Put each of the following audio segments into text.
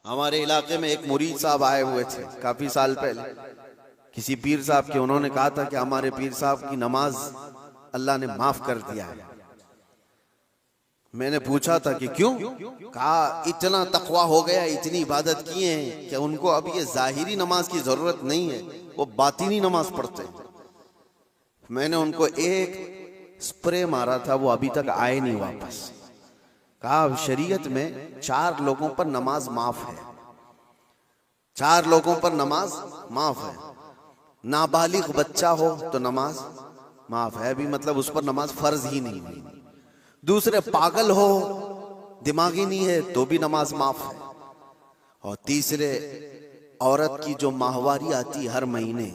हमारे इलाके में एक मुरीद साहब आए हुए थे काफी साल पहले, किसी पीर साहब के। उन्होंने कहा था कि हमारे पीर साहब की नमाज अल्लाह ने माफ कर दिया है। मैंने पूछा था कि क्यों? कहा इतना तकवा हो गया, इतनी इबादत किए हैं कि उनको अब ये जाहिरी नमाज की जरूरत नहीं है, वो बातिनी नमाज पढ़ते हैं। मैंने उनको एक स्प्रे मारा था, वो अभी तक आए नहीं वापस। कहा शरीयत में 4 लोगों पर नमाज माफ है, 4 लोगों पर नमाज माफ है। नाबालिग बच्चा हो तो नमाज माफ है, अभी मतलब उस पर नमाज फर्ज ही नहीं हुई। दूसरे पागल हो, दिमागी नहीं है, तो भी नमाज माफ है। और तीसरे औरत की जो माहवारी आती हर महीने,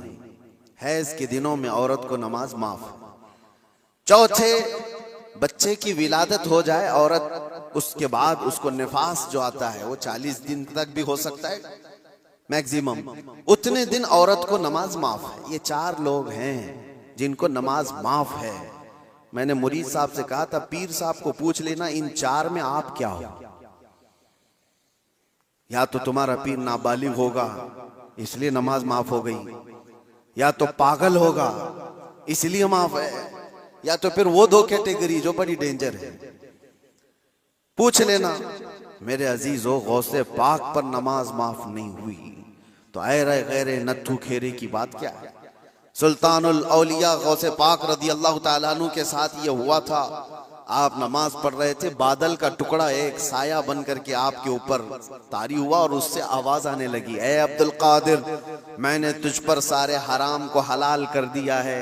हैज के दिनों में औरत को नमाज माफ है। चौथे बच्चे की विलादत हो जाए औरत, उसके बाद उसको निफास जो आता है वो 40 दिन तक भी हो सकता है मैक्सिमम, उतने दिन औरत को नमाज माफ है। ये 4 लोग हैं जिनको नमाज माफ है। मैंने मुरीद साहब से कहा था पीर साहब को पूछ लेना इन 4 में आप क्या हो। या तो तुम्हारा पीर नाबालिग होगा इसलिए नमाज माफ हो गई, या तो पागल होगा इसलिए माफ है, या तो फिर वो 2 कैटेगरी जो बड़ी डेंजर है। पूछ लेना मेरे अजीजों, गौसे पाक पर नमाज माफ नहीं हुई तो ऐरे गैरे नत्थु खेरे की बात क्या है। सुल्तानुल औलिया गौसे पाक रदी अल्लाह ताला अन्हु के साथ ये हुआ था। आप नमाज पढ़ रहे थे, बादल का टुकड़ा एक साया बन करके आपके ऊपर तारी हुआ और उससे आवाज आने लगी, ए अब्दुल कादिर, मैंने तुझ पर सारे हराम को हलाल कर दिया है,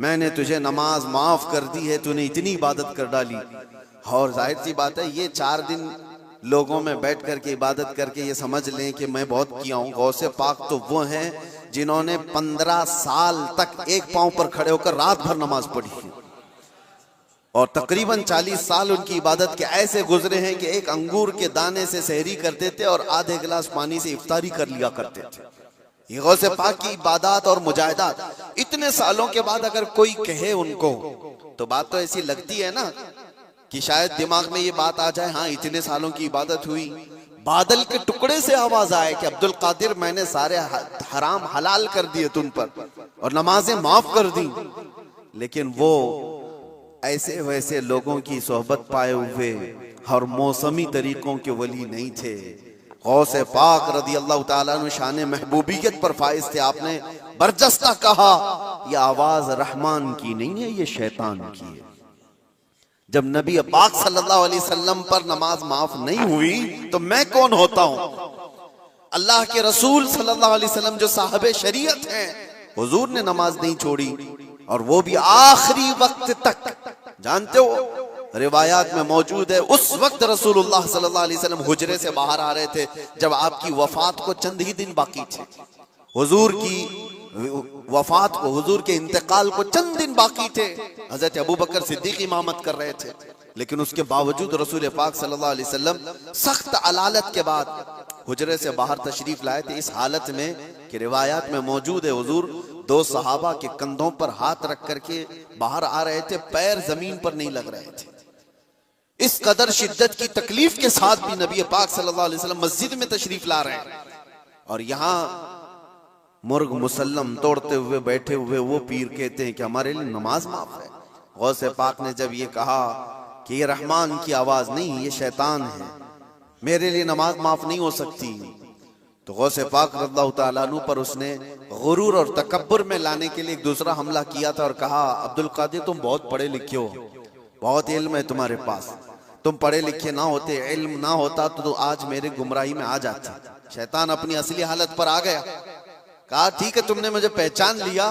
मैंने तुझे नमाज माफ कर दी है, तूने इतनी इबादत कर डाली। और जाहिर सी बात है ये 4 दिन लोगों में बैठ करके इबादत करके ये समझ लें कि मैं बहुत किया हूँ। गौसे पाक तो वो हैं जिन्होंने 15 साल तक एक पांव पर खड़े होकर रात भर नमाज पढ़ी है, और तकरीबन 40 साल उनकी इबादत के ऐसे गुजरे हैं कि एक अंगूर के दाने से सहरी करते थे और आधे गिलास पानी से इफ्तारी कर लिया करते थे। ये गौसे पाक की इबादत और मुजाहिदात इतने सालों के बाद अगर कोई कहे उनको, तो बात तो ऐसी लगती है ना कि शायद दिमाग में ये बात आ जाए, हाँ इतने सालों की इबादत हुई, बादल के टुकड़े से आवाज आए कि अब्दुल कादिर मैंने सारे हराम हलाल कर दिए तुम पर और नमाजें माफ कर दी। लेकिन वो ऐसे वैसे लोगों की सोहबत पाए हुए और मौसमी तरीकों के वली नहीं थे। गौसे पाक रदी अल्लाह ताला अन्हु शान महबूबियत पर फाइज थे। आपने बरजस्ता कहा यह आवाज रहमान की नहीं है, ये शैतान की है। जब नबी पाक सल्लल्लाहु अलैहि वसल्लम पर नमाज माफ नहीं हुई तो मैं कौन होता हूं? अल्लाह के रसूल सल्लल्लाहु अलैहि वसल्लम जो साहबे शरीयत हैं, हुजूर ने नमाज नहीं छोड़ी, और वो भी आखिरी वक्त तक। जानते हो रिवायात में मौजूद है उस वक्त रसूलुल्लाह सल्लल्लाहु अलैहि वसल्लम हुजरे से बाहर आ रहे थे जब आपकी वफात को चंद ही दिन बाकी थे। हुजूर की वफात को, हुजूर के इंतकाल को चंद दिन बाकी थे। हजरत अबू बकर सिद्दीक इमामत कर रहे थे, लेकिन उसके बावजूद रसूल पाक सल्लल्लाहु अलैहि वसल्लम सख्त अलालत के बाद हुजरे से बाहर तशरीफ लाए थे, इस हालत में कि रिवायात में मौजूद है हुजूर 2 सहाबा के कंधों पर हाथ रख करके बाहर आ रहे थे, पैर जमीन पर नहीं लग रहे थे। इस कदर शिद्दत की तकलीफ के साथ भी नबी पाक सल्लल्लाहु अलैहि वसल्लम मस्जिद में तशरीफ ला रहे हैं, और यहाँ मुर्ग मुसल्लम तोड़ते हुए बैठे हुए वो पीर कहते हैं कि हमारे लिए नमाज माफ है। गौसे पाक ने जब ये कहा कि ये रहमान की आवाज नहीं, ये शैतान है, मेरे लिए नमाज माफ नहीं हो सकती, तो गौसे पाक रज़ियल्लाहु ताला अन्हु पर उसने गुरूर और तकब्बुर में लाने के लिए एक दूसरा हमला किया था और कहा अब्दुल कादिर तुम बहुत पढ़े लिखे हो, बहुत इल्म है तुम्हारे पास, तुम पढ़े लिखे ना होते, इल्म ना होता तो आज मेरे गुमराही में आ जाते। शैतान अपनी असली हालत पर आ गया। कहा ठीक है तुमने मुझे पहचान लिया,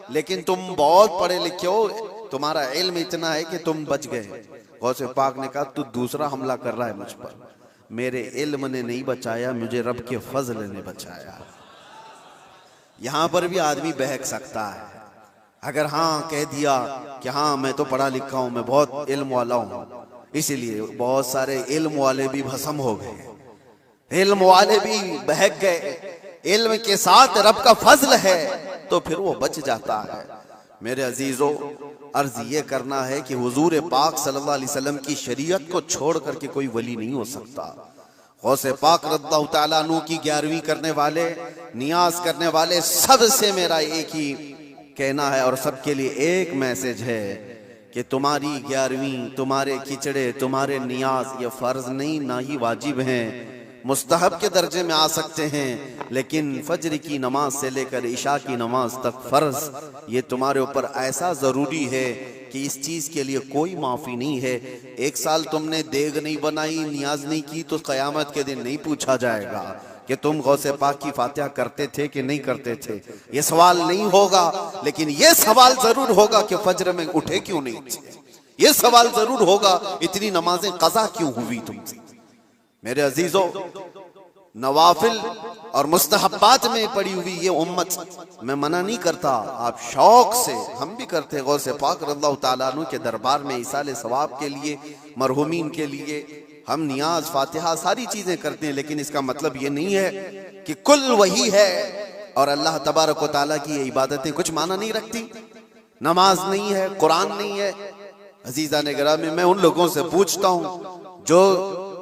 लेकिन तुम बहुत पढ़े लिखे हो, तुम्हारा इल्म इतना है कि तुम बच गए। गौसे पाक ने कहा तू दूसरा हमला कर रहा है मुझ पर, मेरे इल्म ने नहीं बचाया, मुझे रब के फजल ने बचाया। यहां पर भी आदमी बहक सकता है अगर हाँ कह दिया कि हाँ मैं तो पढ़ा लिखा हूं, मैं बहुत इल्म वाला हूं, इसीलिए बहुत सारे इल्म वाले भी भस्म हो गए, इल्म वाले भी बहक गए। इल्म के साथ रब का फजल है तो फिर वो बच जाता है। मेरे अजीजों, अर्ज ये करना है कि हुजूर पाक सल्लल्लाहु अलैहि वसल्लम की शरीयत को छोड़ करके कोई वली नहीं हो सकता। गौसे पाक रज़ियल्लाहु ताला अन्हु की 11वीं करने वाले, नियाज करने वाले, सबसे मेरा एक ही कहना है और सबके लिए एक मैसेज है कि तुम्हारी 11वीं, तुम्हारे खिचड़े, तुम्हारे नियाज ये फर्ज नहीं, ना ही वाजिब हैं, मुस्तहब के दर्जे में आ सकते हैं, लेकिन फज्र की नमाज से लेकर इशा की नमाज तक फर्ज ये तुम्हारे ऊपर ऐसा जरूरी है कि इस चीज के लिए कोई माफी नहीं है। एक साल तुमने देग नहीं बनाई, नियाज नहीं की, तो कयामत के दिन नहीं पूछा जाएगा कि तुम गौसे पाक की फातिहा करते थे कि नहीं करते थे। ये सवाल नहीं होगा, लेकिन ये सवाल जरूर होगा कि फज्र में उठे क्यों नहीं थे। ये सवाल जरूर होगा इतनी नमाजें कज़ा क्यों हुई तुमसे। मेरे अजीजों, नवाफिल और मुस्तहब्बात में पड़ी हुई ये उम्मत, मैं मना नहीं करता, आप शौक से, हम भी करते हैं गौसे पाक रज़ियल्लाहु ताला अन्हु के दरबार में इसाले सवाब के लिए, मरहुमीन के लिए हम नियाज, फातिहा सारी चीजें करते हैं, लेकिन इसका मतलब ये नहीं है कि कुल वही है और अल्लाह तबारक व तआला की ये इबादतें कुछ माना नहीं रखती। नमाज नहीं है, कुरान नहीं है। अजीजा ने गिरामी, मैं उन लोगों से पूछता हूँ जो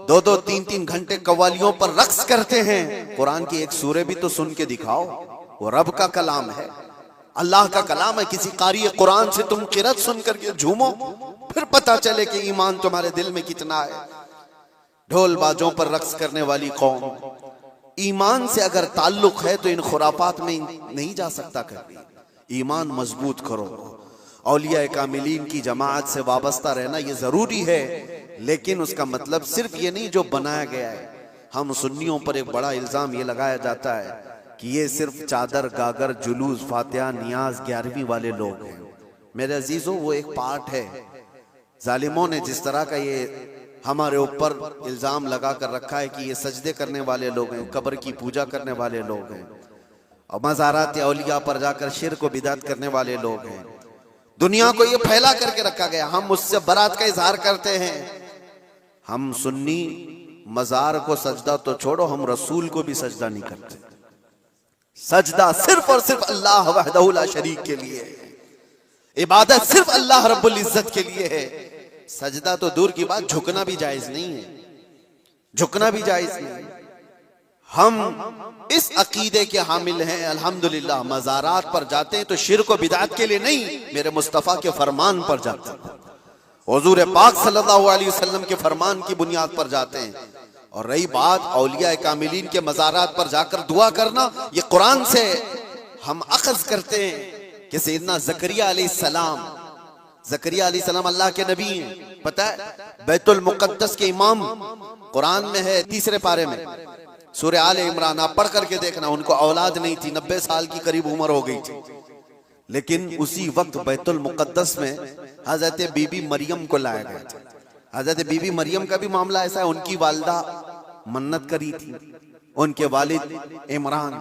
2-2, 3-3 घंटे कव्वालियों पर रक्स करते हैं, कुरान की एक सूरे भी तो सुन के दिखाओ। वो रब का कलाम है, अल्लाह का कलाम है। किसी कारी कुरान से तुम किरत सुन करके झूमो, फिर पता चले कि ईमान तुम्हारे दिल में कितना है। ढोल बाजों पर रक्स करने वाली कौम, ईमान से अगर ताल्लुक है तो इन खुराफात में नहीं जा सकता। कभी ईमान मजबूत करो। औलिया कामिलीन की जमात से वाबस्ता रहना ये जरूरी है, लेकिन उसका मतलब सिर्फ ये नहीं जो बनाया गया है। हम सुन्नियों पर एक बड़ा इल्जाम ये लगाया जाता है कि ये सिर्फ चादर, गागर, जुलूस, फातिहा, नियाज, 11वीं वाले लोग हैं। मेरे अजीजों, वो एक पार्ट है। जालिमों ने जिस तरह का ये हमारे ऊपर इल्जाम लगा कर रखा है कि ये सजदे करने वाले लोग हैं, कब्र की पूजा करने वाले लोग हैं, और मज़ारात औलिया पर जाकर शिर्क व बिदअत करने वाले लोग हैं, दुनिया को ये फैला करके रखा गया। हम उससे बरात का इजहार करते हैं। हम सुन्नी मजार को सजदा तो छोड़ो, हम रसूल को भी सजदा नहीं करते। सजदा सिर्फ और सिर्फ अल्लाह वहदहू ला शरीक के लिए है। इबादत सिर्फ अल्लाह रब्बुल इज्जत के लिए है। सजदा तो दूर की बात, झुकना भी जायज नहीं है, झुकना भी जायज नहीं। हम इस अकीदे के हामिल हैं, अल्हम्दुलिल्लाह। मज़ारात पर जाते हैं तो शिर्क व बिदअत के लिए नहीं, मेरे मुस्तफ़ा के फरमान पर जाते हैं, हुज़ूर पाक सल्लल्लाहु अलैहि वसल्लम के फरमान की बुनियाद पर जाते हैं। और रही बात औलिया कामिलीन के मज़ारात पर जाकर दुआ करना, ये कुरान से हम अख़ज़ करते हैं कि सैयदना ज़करिया अलैहिस्सलाम, ज़करिया अलैहिस्सलाम अल्लाह के नबी हैं। पता है, बैतुल मुक़द्दस के इमाम कुरान में है 3 पारे में, सूरह आले इमरान, आप पढ़ करके देखना। उनको औलाद नहीं थी, 90 साल की करीब उम्र हो गई थी, लेकिन उसी वक्त बैतुल मुक़द्दस में हजरत बीबी मरियम को लाया गया था। हजरत बीबी मरियम का भी मामला ऐसा है, उनकी वालिदा मन्नत करी थी, उनके वालिद इमरान,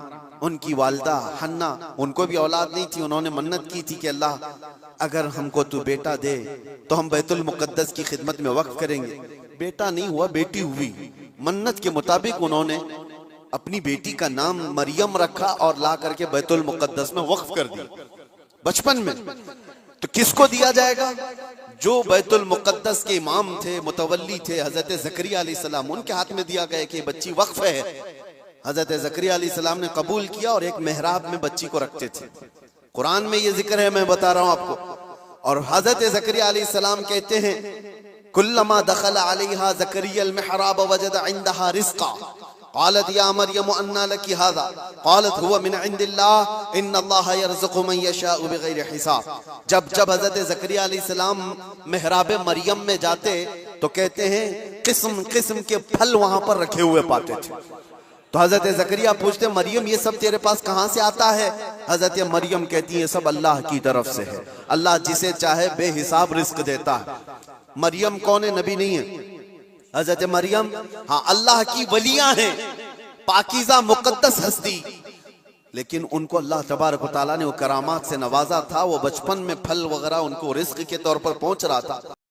उनकी वालिदा हन्ना, उनको भी औलाद नहीं थी। उन्होंने मन्नत की थी कि अल्लाह अगर हमको तू बेटा दे तो हम बैतुल मुक़द्दस की खिदमत में वक्फ करेंगे। बेटा नहीं हुआ, बेटी हुई। मन्नत के मुताबिक उन्होंने अपनी बेटी का नाम मरियम रखा और ला करके बैतुल मुक़द्दस में वक्फ कर दिया बचपन में। तो किसको दिया जाएगा? जो बैतुल मुक़द्दस के इमाम थे, मुतवल्ली थे, हजरत ज़करिया अलैहिस्सलाम, उनके हाथ में दिया गया कि बच्ची वक्फ है। हजरत ज़करिया अलैहिस्सलाम ने कबूल किया और एक मेहराब में बच्ची को रखते थे। कुरान में ये जिक्र है, मैं बता रहा हूं आपको। और हजरत ज़करिया अलैहिस्सलाम कहते हैं, कुल्लमा दखल अलैहा ज़करिया अल-मिहराब वजद इंदहा रिज़्क़ा क़ालत या मरियम अन्ना लकी हाज़ा क़ालत हुवा मिन इंदिल्लाह इन्नल्लाहा यरज़ुक़ु मन यशाअ बिग़ैरि हिसाब। जब जब हजरत ज़करिया अलैहिस्सलाम मेहराब मरियम में जाते तो कहते हैं किस्म किस्म के फल वहां पर रखे हुए पाते थे। तो हजरत ज़करिया पूछते, मरियम ये सब तेरे पास कहां से आता है? हजरत मरियम कहती है, सब अल्लाह की तरफ से है। अल्लाह जिसे चाहे बेहिसाब रिज़्क़ देता है। मरियम कौन है? नबी नहीं है। हजरत मरियम हाँ अल्लाह की वलियां हैं, पाकीज़ा मुक़द्दस हस्ती, लेकिन उनको अल्लाह तबारक व तआला ने वो करामात से नवाजा था। वो बचपन में फल वगैरह उनको रिज़्क़ के तौर पर पहुंच रहा था।